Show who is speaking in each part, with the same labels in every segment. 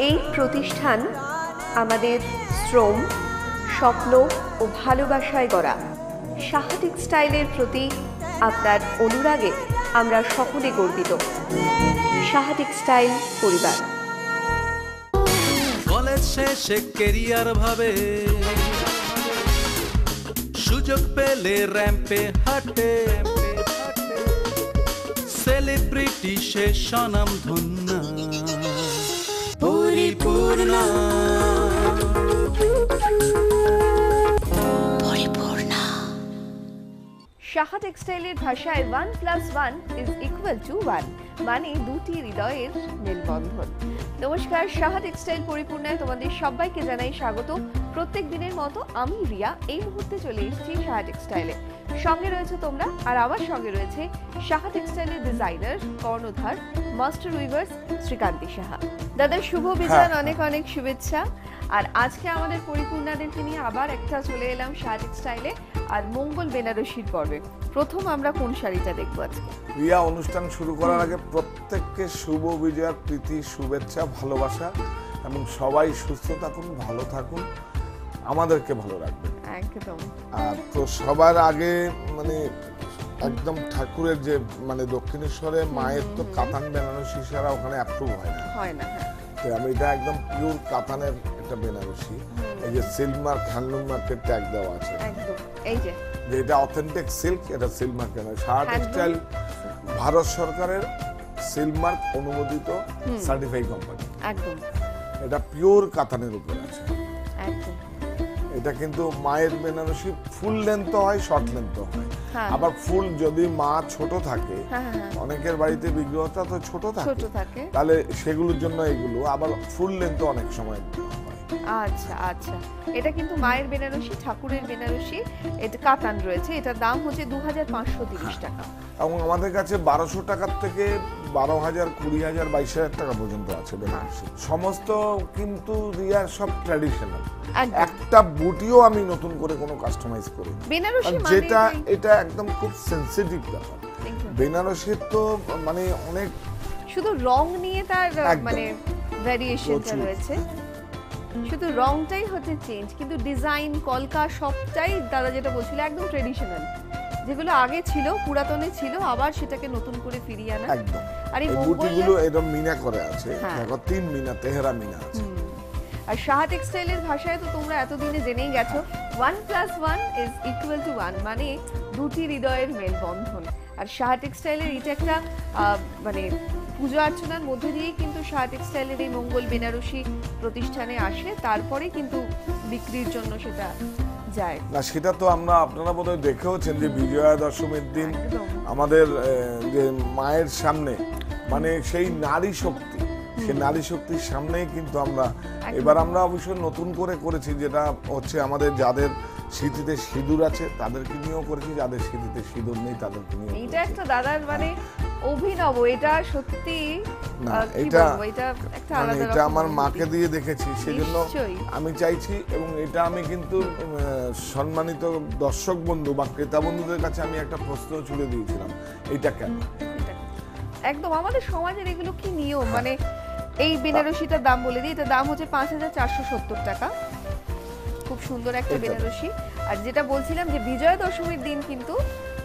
Speaker 1: এই প্রতিষ্ঠান আমাদের শ্রম, স্বপ্ন ও ভালোবাসায় গড়া। সাহা টেক্সটাইলের প্রতি আপনার অনুরাগে আমরা সকলে গর্বিত। সাহা টেক্সটাইল পরিবার।
Speaker 2: কলেজ শেষে কেরিয়ার ভাবে, সুযোগ পেলে র্যাম্পে হাঁটে, সেলিব্রিটি সে স্বনাম ধন্য পরিপূর্ণ।
Speaker 1: সাহা টেক্সটাইলের ভাষায় 1+1 = 1, মানে দুটি হৃদয়ের মেলবন্ধন। নমস্কার, সাহা টেক্সটাইল পরিপূর্ণায় তোমাদের সবাইকে জানাই স্বাগত। প্রত্যেক দিনের মতো আমি রিয়া এই মুহূর্তে চলে এসেছি সাহা টেক্সটাইলে। সঙ্গে রয়েছে তোমরা, আর আমার সঙ্গে রয়েছে সাহা টেক্সটাইলের ডিজাইনার, কর্ণধার, মাস্টার উইভার্স শ্রীকান্তি সাহা। দাদা শুভ বিজয়ের অনেক অনেক শুভেচ্ছা। আর আজকে আমাদের পরিপূর্ণাদেরকে নিয়ে আবার একটা চলে এলাম সাহা টেক্সটাইলে, আর মঙ্গল বেনারসির পর্বে। প্রথম আমরা কোন শাড়িটা দেখবো আজকে?
Speaker 3: রিয়া, অনুষ্ঠান শুরু করার আগে প্রত্যেককে শুভ বিজয়ার প্রীতি, শুভেচ্ছা, ভালোবাসা, এবং সবাই সুস্থ থাকুন, ভালো থাকুন, আমাদেরকে ভালো রাখবেন
Speaker 1: একদম।
Speaker 3: আর তো সবার আগে মানে একদম ঠাকুরের যে মানে দক্ষিণেশ্বরে মায়ের তো কাতান বেনারসি ছাড়া ওখানে অ্যাপ্রুভ হয় না। তো আমি এটা একদম পিওর কাতানের একটা বেনারসি, এই যে silk mark, handloom market tag দেওয়া আছে
Speaker 1: একদম। এই যে
Speaker 3: এটা অথেন্টিক সিল্ক, এটা silk market. Saha textile Bharat সরকারের সিল্ক মার্ক অনুমোদিত সার্টিফাইড কোম্পানি।
Speaker 1: একদম।
Speaker 3: এটা পিওর কাতানের উপর আছে।
Speaker 1: একদম।
Speaker 3: এটা কিন্তু মায়ের বেনারসি ফুল লেন্থ হয়, শর্ট লেন্থ হয়। আবার ফুল যদি মা ছোট থাকে, অনেকের বাড়িতে বিগ্রহটা তো ছোট থাকে, তাহলে সেগুলোর জন্য এগুলো আবার ফুল লেন্থ অনেক সময় হয়।
Speaker 1: আচ্ছা আচ্ছা, এটা কিন্তু মায়ের বেনারসি, ঠাকুরের বেনারসি, এটা কাতান রয়েছে। এটার দাম হচ্ছে 2530 টাকা।
Speaker 3: এবং আমাদের কাছে 1200 টাকার থেকে 12,000, 20,000, 22,000 টাকা পর্যন্ত আছে বেনারসি। সমস্ত কিন্তু রিয়ার সব ট্র্যাডিশনাল। একটা বুটিও আমি নতুন করে কোনো কাস্টমাইজ করি
Speaker 1: বেনারসি,
Speaker 3: যেটা এটা একদম খুব সেনসিটিভ ব্যাপার। বেনারসির তো মানে অনেক
Speaker 1: শুধু রং নিয়ে তার মানে ভ্যারিয়েশনটা রয়েছে, শুধু রংটাই হচ্ছে চেঞ্জ, কিন্তু ডিজাইন, কলকা সবটাই দাদা যেটা বলছিল একদম ট্রেডিশনাল, যেগুলো আগে ছিল, পুরাতনে ছিল, আবার সেটাকে নতুন করে ফিরিয়ে আনা।
Speaker 3: একদম।
Speaker 1: আর এই
Speaker 3: বুটিগুলো একদম মিনা করে আছে, দেখো 3 মিনা, তেহরা মিনা আছে।
Speaker 1: আর সাহা টেক্সটাইলের ভাষায় তো তোমরা এতদিনে জেনেই গেছো 1+1 = 1, মানে দুটি হৃদয়ের মেলবন্ধন। আর সাহা টেক্সটাইলের এটা একটা মানে পূজা অর্চনার মধ্যে দিয়েই কিন্তু সাহা টেক্সটাইলের এই মঙ্গল বেনারসি প্রতিষ্ঠানে আসে, তারপরে কিন্তু বিক্রির জন্য সেটা যায়
Speaker 3: না। সেটা তো আপনারা বোধহয় দেখেওছেন যে বিজয়া দশমীর দিন আমাদের যে মায়ের সামনে মানে সেই নারী শক্তি, সেই নারী শক্তির সামনেই কিন্তু এবার আমরা অবশ্যই নতুন করে করেছি, যেটা হচ্ছে আমাদের যাদের স্মৃতিতে সিঁদুর আছে তাদেরকে নিয়েও করেছি, যাদের স্মৃতিতে সিঁদুর নেই তাদেরকে নিয়েও।
Speaker 1: এটা একটা দাদার মানে অভিনব, এটা সত্যি
Speaker 3: এটা
Speaker 1: একটা আলাদা।
Speaker 3: এটা আমার মাকে দিয়ে দেখেছি, সেজন্য আমি চাইছি, এবং এটা আমি কিন্তু সম্মানিত দর্শক বন্ধু বা ক্রেতা বন্ধুদের কাছে আমি একটা প্রশ্ন ছুড়ে দিয়েছিলাম, এটা কেন?
Speaker 1: একদম আমাদের সমাজের এগুলো কি নিয়ম? মানে এই বেনারসিটার দাম বলে দিই, এটার দাম হচ্ছে 5470 টাকা। খুব সুন্দর একটা বেনারসি। আর যেটা বলছিলাম যে বিজয়া দশমীর দিন কিন্তু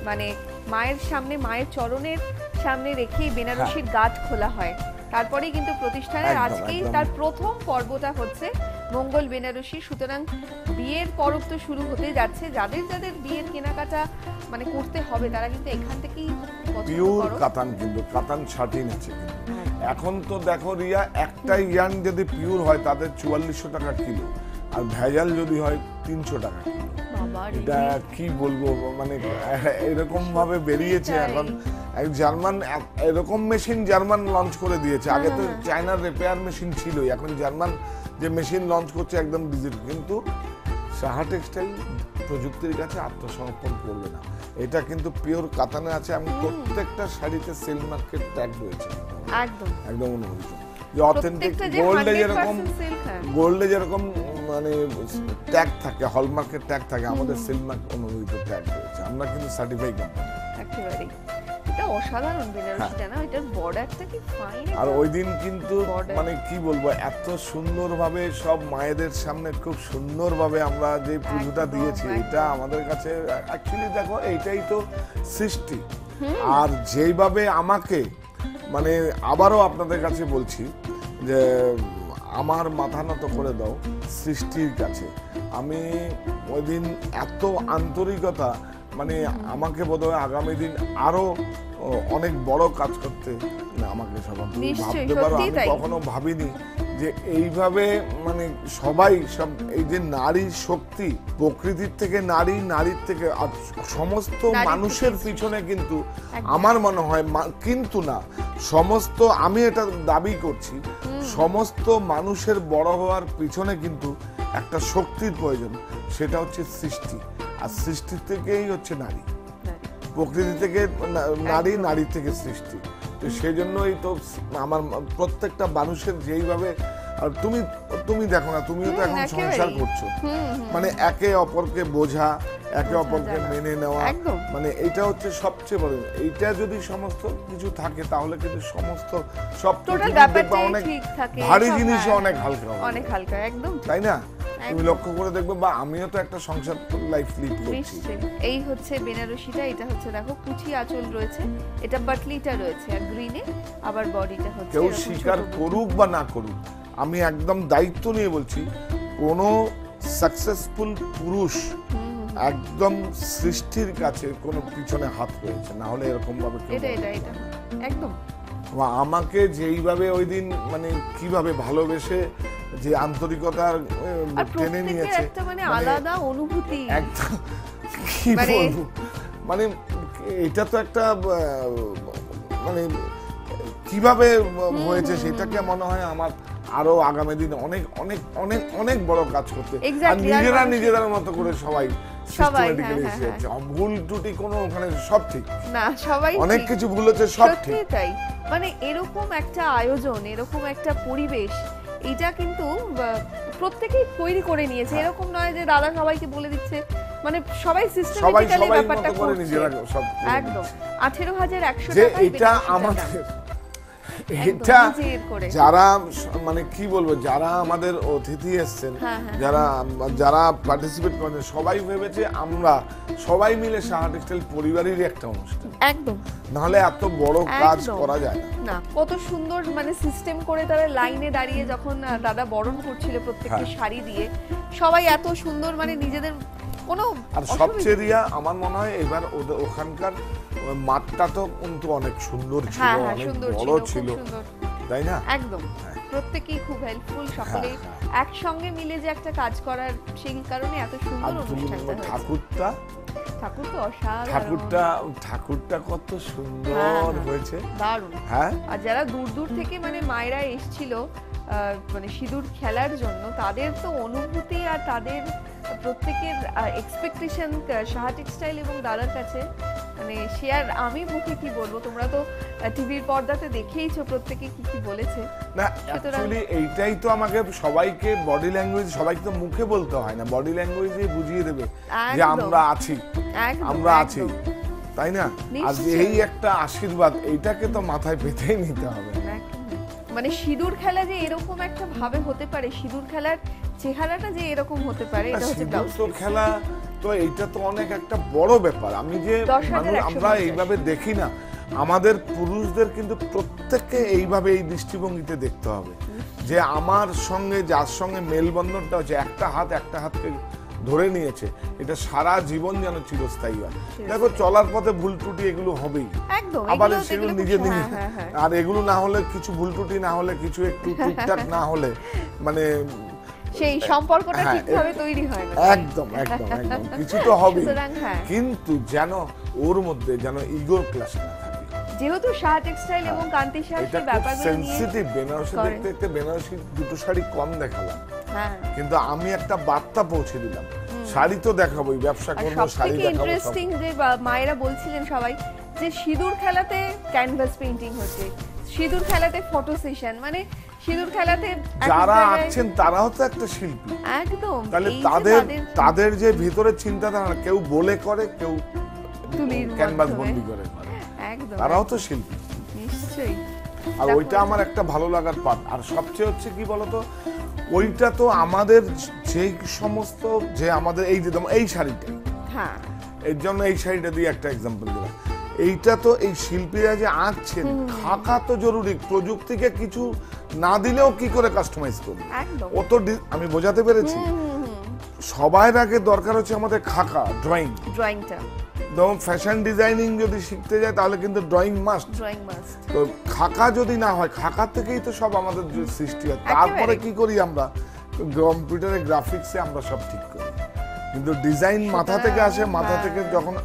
Speaker 1: মানে মায়ের সামনে, মায়ের চরণের সামনে রেখেই বেনারসির গাঁট খোলা হয়, তারপরেই কিন্তু প্রতিষ্ঠানের আজকেই তার প্রথম পর্বটা হচ্ছে মঙ্গল বেনারসি। সুতরাং বিয়ের পর্ব তো শুরু হতে যাচ্ছে, যাদের যাদের বিয়ের কেনাকাটা মানে করতে হবে তারা কিন্তু এখান থেকেই
Speaker 3: পিওর কাতান, কিন্তু কাতান শাটিন আছে। এখন তো দেখো রিয়া, একটা ইয়ান যদি পিওর হয় তাদের 4400 টাকা কিলো, আর ভেজাল যদি হয় 300 টাকা কিলো। এটা কি বলবো, মানে এরকম ভাবে বেরিয়েছে এখন। এক জার্মান এরকম মেশিন জার্মান লঞ্চ করে দিয়েছে। আগে তো চায়নার রিপেয়ার মেশিন ছিলই, এখন জার্মান যে মেশিন লঞ্চ করছে একদম ডিজিটাল। কিন্তু সাহা টেক্সটাইল প্রযুক্তির কাছে আত্মসমর্পণ করবে না। এটা কিন্তু পিওর কাতানে আছে, এবং প্রত্যেকটা শাড়িতে সেল মার্কেট ট্যাগ রয়েছে।
Speaker 1: একদম
Speaker 3: একদম অনুমোদিত, যে অথেন্টিক গোল্ডে যেরকম মানে ট্যাগ থাকে, হলমার্কের ট্যাগ থাকে, আমাদের সেল মার্ক অনুমোদিত ট্যাগ রয়েছে। আমরা কিন্তু সার্টিফাইড কোম্পানি।
Speaker 1: একেবারে এটা অসাধারণ বেনারসিটা না, এটার বর্ডারটা কি ফাইন।
Speaker 3: আর ওই দিন কিন্তু
Speaker 1: Border.
Speaker 3: মানে কি বলবো, এত সুন্দরভাবে সব মায়েদের সামনে খুব সুন্দরভাবে আমরা যে পুজোটা
Speaker 1: একদম,
Speaker 3: দিয়েছি,
Speaker 1: একদম।
Speaker 3: এটা আমাদের কাছে অ্যাকচুয়ালি দেখো এইটাই তো সৃষ্টি। আর যেইভাবে আমাকে মানে আবারও আপনাদের কাছে বলছি যে আমার মাথা নত করে দাও সৃষ্টির কাছে। আমি ওই দিন এত আন্তরিকতা, মানে আমাকে বোধহয় আগামী দিন আরো অনেক বড় কাজ করতে আমাকে সবাই
Speaker 1: নিশ্চয়ই,
Speaker 3: ভাবতে পারো।
Speaker 1: সত্যিই
Speaker 3: আমি
Speaker 1: তাই।
Speaker 3: কখনো ভাবিনি যে এইভাবে মানে সবাই সব এই যে নারী শক্তি, প্রকৃতির থেকে নারী, নারীর থেকে আর সমস্ত
Speaker 1: নারীর
Speaker 3: মানুষের
Speaker 1: থেকে
Speaker 3: পিছনে কিন্তু
Speaker 1: একদম।
Speaker 3: আমার মনে হয় কিন্তু না, সমস্ত আমি এটা দাবি করছি, সমস্ত মানুষের বড় হওয়ার পিছনে কিন্তু একটা শক্তির প্রয়োজন, সেটা হচ্ছে সৃষ্টি। আর সৃষ্টি থেকেই হচ্ছে নারী, প্রকৃতি থেকে নারী, নারী থেকে সৃষ্টি। তো সেই জন্যই তো আমার প্রত্যেকটা মানুষের যেইভাবে, আর তুমি দেখো না, তুমিও তো এখন
Speaker 1: একেবারেই।
Speaker 3: সংসার করছো, মানে একে অপরকে বোঝা, একে অপরকে
Speaker 1: জানা।
Speaker 3: মেনে নেওয়া,
Speaker 1: একদম।
Speaker 3: মানে এটা হচ্ছে সবচেয়ে বড়। এইটা যদি সমস্ত কিছু থাকে তাহলে কিন্তু সমস্ত সব
Speaker 1: টোটাল
Speaker 3: পৃথিবীর
Speaker 1: ব্যাপারটাই
Speaker 3: দেখবা অনেক
Speaker 1: ঠিক থাকে,
Speaker 3: ভারী
Speaker 1: সব,
Speaker 3: জিনিসও
Speaker 1: হ্যাঁ,
Speaker 3: অনেক হালকা হবে।
Speaker 1: অনেক হালকা, একদম ঠিক।
Speaker 3: তাই না? তুমি
Speaker 1: একদম।
Speaker 3: লক্ষ্য করে দেখবে, বা আমিও তো একটা সংসার লাইফ লিড করছি।
Speaker 1: নিশ্চয়ই। এই হচ্ছে বেনারসিটা, এটা হচ্ছে দেখো কুচি আঁচল রয়েছে, এটা বাটলিটা রয়েছে আর গ্রিনে, আবার বডিটা হচ্ছে
Speaker 3: কেউ
Speaker 1: এরকম
Speaker 3: স্বীকার
Speaker 1: ছোট ছোট।
Speaker 3: করুক বা না করুক, আমি একদম দায়িত্ব নিয়ে বলছি, কোনো সাকসেসফুল পুরুষ একদম সৃষ্টির কাছে কোনো পিছনে হাত রয়েছে, না হলে এরকম ভাবে কেউ
Speaker 1: এটা
Speaker 3: বলে
Speaker 1: এটা
Speaker 3: না।
Speaker 1: এটা একদম
Speaker 3: বা আমাকে যেইভাবে ওই দিন মানে কিভাবে ভালোবেসে যে আন্তরিকতার
Speaker 1: আর
Speaker 3: টেনে
Speaker 1: প্রত্যেকের
Speaker 3: নিয়েছে,
Speaker 1: একটা মানে আলাদা অনুভূতি।
Speaker 3: একদম কি
Speaker 1: মানে-
Speaker 3: বলবো, মানে এটা তো একটা মানে কিভাবে হয়েছে সেটাকে মনে হয় আমার আরো আগামী দিনে অনেক অনেক অনেক অনেক বড় কাজ করতে। আর
Speaker 1: Exactly, আর
Speaker 3: নিজেরা
Speaker 1: মানুষের-
Speaker 3: নিজেদের মতো করে সবাই
Speaker 1: সবাই,
Speaker 3: সিস্টেমেটিক্যালি
Speaker 1: হ্যাঁ, হ্যাঁ,
Speaker 3: এসেছে। ভুল ত্রুটি কোনো ওখানে সব ঠিক,
Speaker 1: না সবাই
Speaker 3: অনেক
Speaker 1: ঠিক।
Speaker 3: কিছু ভুল হচ্ছে, সব
Speaker 1: সত্যি
Speaker 3: ঠিক।
Speaker 1: তাই, মানে এরকম একটা আয়োজন, এরকম একটা পরিবেশ, এটা কিন্তু প্রত্যেকেই তৈরি করে নিয়েছে।
Speaker 3: হ্যাঁ।
Speaker 1: এরকম নয় যে দাদা সবাইকে বলে দিচ্ছে, মানে সবাই
Speaker 3: সবাই
Speaker 1: সিস্টেমেটিক্যালি
Speaker 3: সবাই
Speaker 1: ব্যাপারটা
Speaker 3: মতো করে
Speaker 1: করছে।
Speaker 3: নিজেরা সব করে
Speaker 1: একদম
Speaker 3: নিচ্ছে।
Speaker 1: 18,100
Speaker 3: যে
Speaker 1: টাকায়
Speaker 3: এটা
Speaker 1: বেনারসিটার
Speaker 3: আমাদের
Speaker 1: দাম।
Speaker 3: এটা
Speaker 1: নিজের করে।
Speaker 3: যারা মানে কি বলবো, যারা আমাদের অতিথি এসেছেন,
Speaker 1: হ্যাঁ, হ্যাঁ।
Speaker 3: যারা পার্টিসিপেট করেন, সবাই ভেবেছে আমরা সবাই মিলে সাহা টেক্সটাইল পরিবারেরই একটা অনুষ্ঠান,
Speaker 1: একদম
Speaker 3: নাহলে এত বড় কাজ
Speaker 1: একদম।
Speaker 3: করা যায় না।
Speaker 1: না, কত সুন্দর মানে সিস্টেম করে তারা লাইনে দাঁড়িয়ে যখন দাদা বরণ করছিল প্রত্যেককে
Speaker 3: হ্যাঁ।
Speaker 1: শাড়ি দিয়ে, সবাই এত সুন্দর মানে নিজেদের কোনো
Speaker 3: আর
Speaker 1: অসুবিধা-
Speaker 3: সবচেয়ে রিয়া আমার মনে হয় এবার ওখানকার মাঠটা তো কিন্তু অনেক সুন্দর ছিল,
Speaker 1: হ্যাঁ হ্যাঁ
Speaker 3: অনেক
Speaker 1: সুন্দর
Speaker 3: বড়
Speaker 1: খুব
Speaker 3: ছিল,
Speaker 1: সুন্দর।
Speaker 3: তাই না?
Speaker 1: একদম
Speaker 3: হ্যাঁ।
Speaker 1: প্রত্যেকেই খুব হেল্পফুল, সকলে
Speaker 3: হ্যাঁ।
Speaker 1: একসঙ্গে মিলে যে একটা কাজ করার, সেই কারণে এত
Speaker 3: আর
Speaker 1: সুন্দর
Speaker 3: তুমি
Speaker 1: অনুষ্ঠানটা হয়েছে।
Speaker 3: ঠাকুরটা
Speaker 1: ঠাকুর তো অসাধারণ,
Speaker 3: ঠাকুরটা কত
Speaker 1: হ্যাঁ,
Speaker 3: সুন্দর
Speaker 1: হ্যাঁ।
Speaker 3: হয়েছে,
Speaker 1: দারুণ।
Speaker 3: হ্যাঁ।
Speaker 1: আর যারা দূর দূর থেকে মানে মায়েরা এসেছিল মানে সিঁদুর খেলার জন্য, তাদের তো অনুভূতি আর তাদের প্রত্যেকের এক্সপেকটেশন সাহা টেক্সটাইল এবং দাদার কাছে, মানে সে আর আমি মুখে কি বলবো, তোমরা তো টিভির পর্দাতে দেখেইছো প্রত্যেকে কি কি বলেছে।
Speaker 3: না
Speaker 1: সুতরাং-
Speaker 3: অ্যাকচুয়ালি এইটাই তো আমাকে সবাইকে বডি ল্যাঙ্গুয়েজ, সবাইকে তো মুখে বলতে হয় না, বডি ল্যাঙ্গুয়েজে বুঝিয়ে দেবে যে
Speaker 1: একদম।
Speaker 3: আমরা আছি,
Speaker 1: একদম,
Speaker 3: আমরা
Speaker 1: একদম।
Speaker 3: আছি, তাই না? আর যে
Speaker 1: নিশ্চয়ই।
Speaker 3: এই একটা আশীর্বাদ, এইটাকে তো মাথায় পেতেই নিতে হবে।
Speaker 1: মানে সিঁদুর খেলা যে এরকম একটা ভাবে হতে পারে, সিঁদুর খেলার চেহারাটা যে এরকম হতে পারে, এটা হচ্ছে
Speaker 3: সিঁদুর
Speaker 1: ব্লাউজ
Speaker 3: তো খেলা, তো এইটা তো অনেক একটা বড় ব্যাপার। আমি যে
Speaker 1: 10,150
Speaker 3: আমরা এইভাবে দেখি না, আমাদের পুরুষদের কিন্তু প্রত্যেককে এইভাবে এই দৃষ্টিভঙ্গিতে দেখতে হবে যে আমার সঙ্গে যার সঙ্গে মেলবন্ধনটা হচ্ছে, একটা হাতকে ধরে নিয়েছে, এটা সারা জীবন যেন চিরস্থায়ী হয়। দেখো চলার পথে ভুল ত্রুটি এগুলো হবেই,
Speaker 1: একদম,
Speaker 3: আবার
Speaker 1: এগুলো-
Speaker 3: সেগুলো
Speaker 1: এগুলো
Speaker 3: নিজে
Speaker 1: খুব-
Speaker 3: নিজে,
Speaker 1: হ্যাঁ, হ্যাঁ, হ্যাঁ।
Speaker 3: আর এগুলো না হলে, কিছু ভুল ত্রুটি না হলে, কিছু একটু টুকটাক না হলে, মানে
Speaker 1: সেই সম্পর্কটা
Speaker 3: হ্যাঁ,
Speaker 1: ঠিকভাবে তৈরি হয় না।
Speaker 3: একদম একদম একদম কিছু তো হবে,
Speaker 1: সুতরাং হ্যাঁ।
Speaker 3: কিন্তু যেন ওর মধ্যে যেন ইগোর ক্লাস না থাকে।
Speaker 1: যেহেতু সাহা টেক্সটাইল এবং কান্তি সাহা
Speaker 3: এটা
Speaker 1: সেই
Speaker 3: খুব
Speaker 1: ব্যাপারগুলো নিয়ে,
Speaker 3: সেনসিটিভ। বেনারসি
Speaker 1: করে।
Speaker 3: দেখতে দেখতে বেনারসি দুটো শাড়ি কম দেখালাম,
Speaker 1: হ্যাঁ।
Speaker 3: কিন্তু আমি একটা বার্তা পৌঁছে দিলাম। শাড়ি তো দেখাবোই, ব্যবসা
Speaker 1: আর
Speaker 3: করবো, শাড়ি
Speaker 1: সবথেকে
Speaker 3: দেখাবো, সব।
Speaker 1: ইন্টারেস্টিং যে মায়েরা বলছিলেন সবাই, যে সিঁদুর খেলাতে ক্যানভাস পেইন্টিং হচ্ছে, সিঁদুর খেলাতে ফটো সেশন, মানে সিঁদুর খেলাতে এক এক
Speaker 3: যারা
Speaker 1: জায়গায়-
Speaker 3: আছেন তারাও তো একটা শিল্পী,
Speaker 1: একদম,
Speaker 3: তাহলে
Speaker 1: এই যে
Speaker 3: তাদের যে ভিতরে চিন্তাধারা, কেউ বলে করে, কেউ
Speaker 1: তুলির
Speaker 3: ক্যানভাস
Speaker 1: মাধ্যমে।
Speaker 3: বন্দি করে করে।
Speaker 1: একদম
Speaker 3: তারাও তো শিল্পী।
Speaker 1: নিশ্চয়ই।
Speaker 3: আর ওইটা আমার একটা ভালো লাগার পার্ট। আর সবচেয়ে হচ্ছে কি বলতো, ওইটা তো আমাদের যে সমস্ত যে আমাদের এই যে এই শাড়িটাই,
Speaker 1: হ্যাঁ
Speaker 3: এর জন্য এই শাড়িটা দিয়ে একটা এক্সাম্পল দিলাম। এইটা তো এই শিল্পীরা যে আঁকছেন, খাকা তো জরুরি। প্রযুক্তিকে কিছু না দিলেও কি করে কাস্টমাইজ করবে,
Speaker 1: একদম।
Speaker 3: ও তো আমি বোঝাতে পেরেছি। সবার আগে দরকার হচ্ছে আমাদের খাকা,
Speaker 1: ড্রয়িংটা।
Speaker 3: যেমন ফ্যাশন ডিজাইনিং যদি শিখতে যায় তাহলে কিন্তু ড্রয়িং মাস্ট। তো খাকা যদি না হয়, খাকা থেকেই তো সব আমাদের যে সৃষ্টি হয়। তারপরে কি করি আমরা, কম্পিউটারে গ্রাফিক্সে আমরা সব ঠিক করি, কিন্তু ডিজাইন মাথা থেকে আসে। মাথা থেকে যখন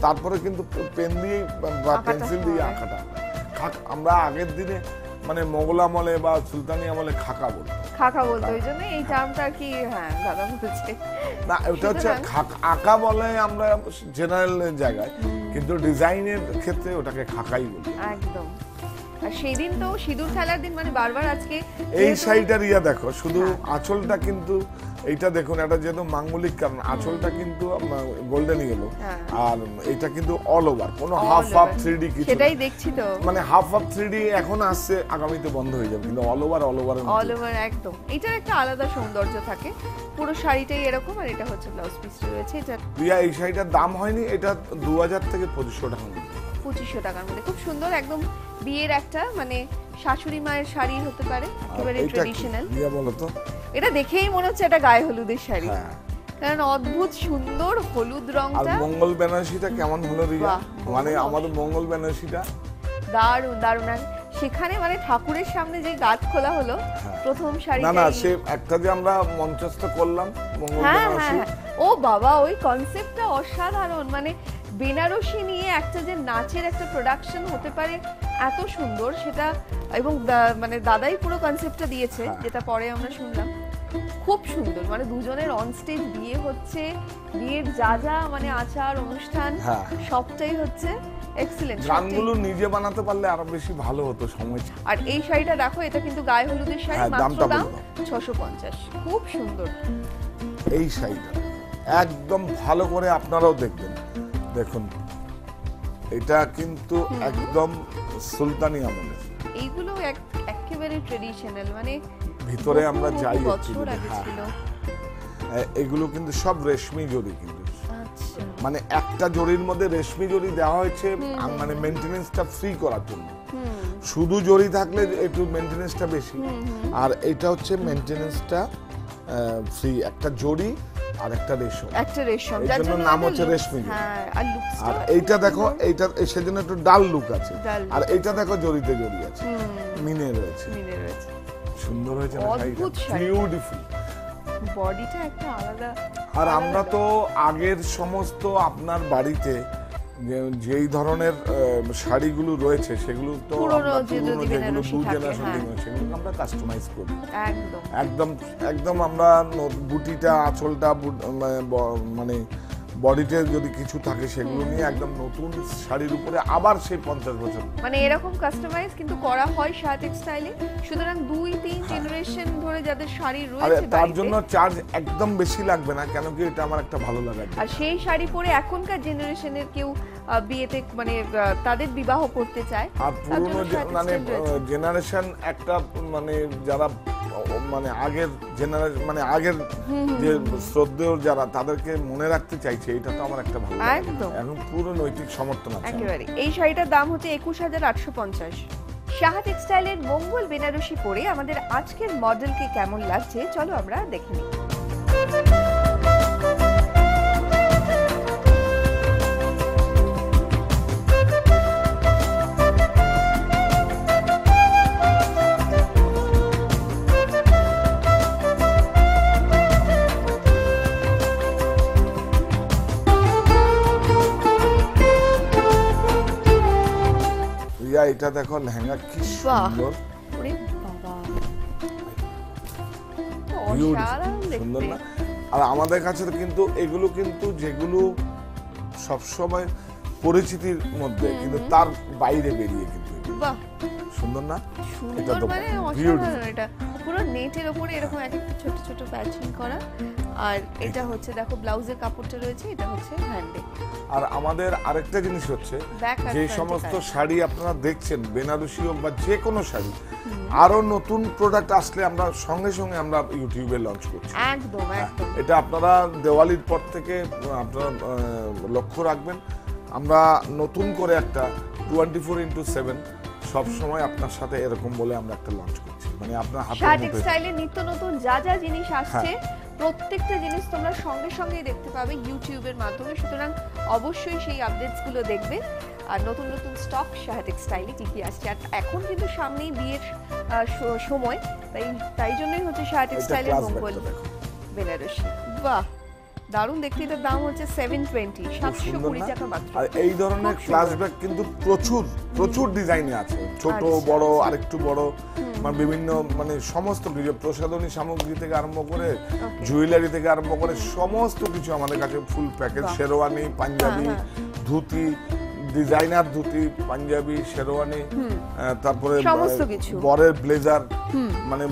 Speaker 3: তারপরে কিন্তু পেন দিয়ে বা পেন্সিল দিয়ে আঁকাটা। আমরা আগের দিনে মানে মোগল আমলে বা সুলতানি আমলে খাকা বলতো,
Speaker 1: ওই জন্য এই টার্মটা কি, হ্যাঁ দাদা বলছে
Speaker 3: না, ওটা হচ্ছে আঁকা বলে আমরা জেনারেল জায়গায়, কিন্তু ডিজাইনের ক্ষেত্রে ওটাকে খাকাই বলি
Speaker 1: একদম। আর সেই দিন তো সিঁদুর খেলার দিন, মানে বারবার আজকে
Speaker 3: এই শাড়িটা রিয়া দেখো, শুধু আঁচলটা কিন্তু এইটা দেখুন, এটা যেহেতু মাঙ্গলিক কারণ আঁচলটা কিন্তু গোল্ডেন ইয়েলো, আর এটা কিন্তু অল ওভার, কোনো হাফ 3D কিছু,
Speaker 1: সেটাই দেখছি তো।
Speaker 3: মানে হাফ 3D এখন আসছে, আগামীতে বন্ধ হয়ে যাবে, কিন্তু অল ওভার
Speaker 1: একদম। এটার একটা আলাদা সৌন্দর্য থাকে। পুরো শাড়িটাই এরকম, আর এটা হচ্ছে ব্লাউজ পিসটা রয়েছে। এটা
Speaker 3: রিয়া এই শাড়িটার দাম হয়নি, এটা 2000 থেকে 2500 টাকা।
Speaker 1: 2500 টাকার মধ্যে খুব সুন্দর, একদম বিয়ের একটা মানে শাশুড়ি মায়ের শাড়ি হতে পারে, একেবারে ট্রেডিশনাল।
Speaker 3: রিয়া বলো তো,
Speaker 1: এটা দেখেই মনে হচ্ছে এটা গায়ে হলুদের শাড়ি, কারণ অদ্ভুত সুন্দর হলুদ রংটা।
Speaker 3: আর মঙ্গল বেনারসিটা কেমন হলো রিয়া? মানে আমাদের মঙ্গল বেনারসিটা
Speaker 1: দারুণ দারুণ। আর সেখানে মানে ঠাকুরের সামনে যে গাছ খোলা হলো প্রথম শাড়ি,
Speaker 3: না সে একটা যে আমরা মঞ্চস্থ করলাম মঙ্গল বেনারসি,
Speaker 1: ও বাবা ওই কনসেপ্টটা অসাধারণ। মানে বেনারসি নিয়ে একটা যে নাচের একটা প্রোডাকশন হতে পারে এত সুন্দর, সেটা এবং মানে দাদাই পুরো কনসেপ্টটা দিয়েছে, যেটা পরে আমরা শুনলাম। খুব সুন্দর, মানে দুজনের অন স্টেজ বিয়ে হচ্ছে, বিয়ের যা যা মানে আচার অনুষ্ঠান সবটাই হচ্ছে এক্সিলেন্ট।
Speaker 3: গানগুলো নিজে বানাতে পারলে আরো বেশি ভালো হতো সময়।
Speaker 1: আর এই শাড়িটা দেখো, এটা কিন্তু গায়ে হলুদের শাড়ি, মাত্র দাম 650। খুব সুন্দর
Speaker 3: এই শাড়িটা, একদম ভালো করে আপনারাও দেখবেন। দেখুন এটা কিন্তু একদম সুলতানি আমলের,
Speaker 1: এইগুলো একেবারে ট্রেডিশনাল, মানে
Speaker 3: ভিতরে আমরা যাই
Speaker 1: বছর আগে ছিল।
Speaker 3: এগুলো কিন্তু সব রেশমি জরি, কিন্তু মানে একটা জরির মধ্যে রেশমি জরি দেওয়া হয়েছে মানে মেইনটেনেন্সটা ফ্রি করার জন্য। শুধু জরি থাকলে একটু মেইনটেনেন্সটা বেশি, আর এটা হচ্ছে মেইনটেনেন্সটা ফ্রি। একটা জরি আর একটা রেশম, যার জন্য নাম হচ্ছে রেশমি। আর এইটা দেখো, এইটা সেজন্য একটু ডাল লুক আছে। আর এইটা দেখো জরিতে জরি আছে, মিনে রয়েছে। সুন্দর হয়েছে না শাড়িটা? বিউটিফুল।
Speaker 1: বডিটা একটা আলাদা।
Speaker 3: আর আমরা তো আগের সমস্ত আপনার বাড়িতে যেই ধরনের শাড়িগুলো রয়েছে সেগুলো তো যেগুলো দু জেনারেশন সেগুলো আমরা কাস্টমাইজ করি একদম আমরা বুটিটা, আঁচলটা, মানে বডিতে যদি কিছু থাকে সেগুলো নিয়ে একদম নতুন শাড়ির উপরে আবার সেই 50 বছর
Speaker 1: মানে এরকম কাস্টমাইজ কিন্তু করা হয় শাহ টেক্সটাইলে। সুতরাং 2-3 জেনারেশন ধরে যাদের শাড়ি রয়েছে
Speaker 3: তার জন্য চার্জ একদম বেশি লাগবে না, কেন কি এটা আমার একটা ভালো লাগা।
Speaker 1: আর সেই শাড়ি পরে এখনকার জেনারেশনের কেউ বিয়েতে মানে তাদের বিবাহ করতে চায়,
Speaker 3: আর পুরনো মানে জেনারেশন একটা মানে যারা মানে আগের জেনারেশন মানে আগের যে শ্রদ্ধেয় যারা তাদেরকে মনে রাখতে চাইছে, এটা তো আমার একটা ভালো
Speaker 1: একদম
Speaker 3: এখন পুরো নৈতিক সমর্থন আছে
Speaker 1: একেবারে। এই শাড়িটার দাম হচ্ছে 21850। শাহ টেক্সটাইলের মঙ্গল বেনারসি পরে আমাদের আজকের মডেলকে কেমন লাগছে চলো আমরা দেখে নিই।
Speaker 3: এটা দেখো লেহেঙ্গা কি সুন্দর,
Speaker 1: ওরে বাবা
Speaker 3: সুন্দর না? আর আমাদের কাছে তো কিন্তু এগুলো কিন্তু যেগুলো সবসময় পরিচিতির মধ্যে কিন্তু তার বাইরে বেরিয়ে কিন্তু
Speaker 1: বাহ,
Speaker 3: সুন্দর না?
Speaker 1: সুন্দর
Speaker 3: তো
Speaker 1: মানে
Speaker 3: beautiful।
Speaker 1: অসাধারণ। এটা পুরো নেটের উপরে এরকম এক একটা ছোট ছোট প্যাচিং করা, আর এটা হচ্ছে দেখো ব্লাউজের কাপড়টা রয়েছে, এটা হচ্ছে হ্যান্ডে।
Speaker 3: আর আমাদের আরেকটা জিনিস হচ্ছে,
Speaker 1: Back আর
Speaker 3: যে
Speaker 1: front এ
Speaker 3: সমস্ত
Speaker 1: কাজ।
Speaker 3: শাড়ি আপনারা দেখছেন বেনারসি হোক বা যে কোনো শাড়ি, আরো নতুন প্রোডাক্ট আসলে আমরা সঙ্গে সঙ্গে আমরা ইউটিউবে লঞ্চ করছি।
Speaker 1: একদম একদম।
Speaker 3: এটা আপনারা দেওয়ালির পর থেকে আপনারা লক্ষ্য রাখবেন, আমরা নতুন করে একটা 24x7 সব সময় আপনার সাথে এরকম বলে আমরা একটা লঞ্চ করছি, মানে আপনার হাতের
Speaker 1: শার্ট
Speaker 3: মুঠোয়।
Speaker 1: টেক্সটাইলের নিত্য নতুন যা যা জিনিস আসছে, প্রত্যেকটা জিনিস তোমরা সঙ্গে সঙ্গেই দেখতে পাবে ইউটিউবের মাধ্যমে। সুতরাং অবশ্যই সেই আপডেটস গুলো দেখবে, আর নতুন নতুন স্টক শার্ট টেক্সটাইলে কি কি আসছে। আর এখন কিন্তু সামনেই বিয়ের সময়, তাই জন্যই হচ্ছে শার্ট
Speaker 3: এটা
Speaker 1: টেক্সটাইলের
Speaker 3: ক্লাস
Speaker 1: মঙ্গল
Speaker 3: ব্যাগটা দেখো,
Speaker 1: বেনারসি। বাহ, দারুণ দেখতে। এটার দাম হচ্ছে 720,
Speaker 3: খুব সুন্দর
Speaker 1: 720
Speaker 3: না?
Speaker 1: টাকা মাত্র।
Speaker 3: আর এই ধরনের
Speaker 1: খুব
Speaker 3: ক্লাস
Speaker 1: সুন্দর।
Speaker 3: ব্যাগ কিন্তু প্রচুর ডিজাইনে আছে, ছোট
Speaker 1: আচ্ছা,
Speaker 3: বড়
Speaker 1: আচ্ছা।
Speaker 3: আরেকটু বড়, মানে বিভিন্ন মানে সমস্ত কিছু, প্রসাধনী সামগ্রী থেকে আরম্ভ করে
Speaker 1: Okay.
Speaker 3: জুয়েলারি থেকে আরম্ভ করে সমস্ত কিছু আমাদের কাছে ফুল প্যাকেজ।
Speaker 1: বাহ।
Speaker 3: শেরওয়ানি, পাঞ্জাবি,
Speaker 1: হ্যাঁ,
Speaker 3: ধুতি, ডিজাইনার ধুতি, পাঞ্জাবি, শেরওয়ানি, তারপরে
Speaker 1: সমস্ত কিছু।
Speaker 3: বরের ব্লেজার, মানে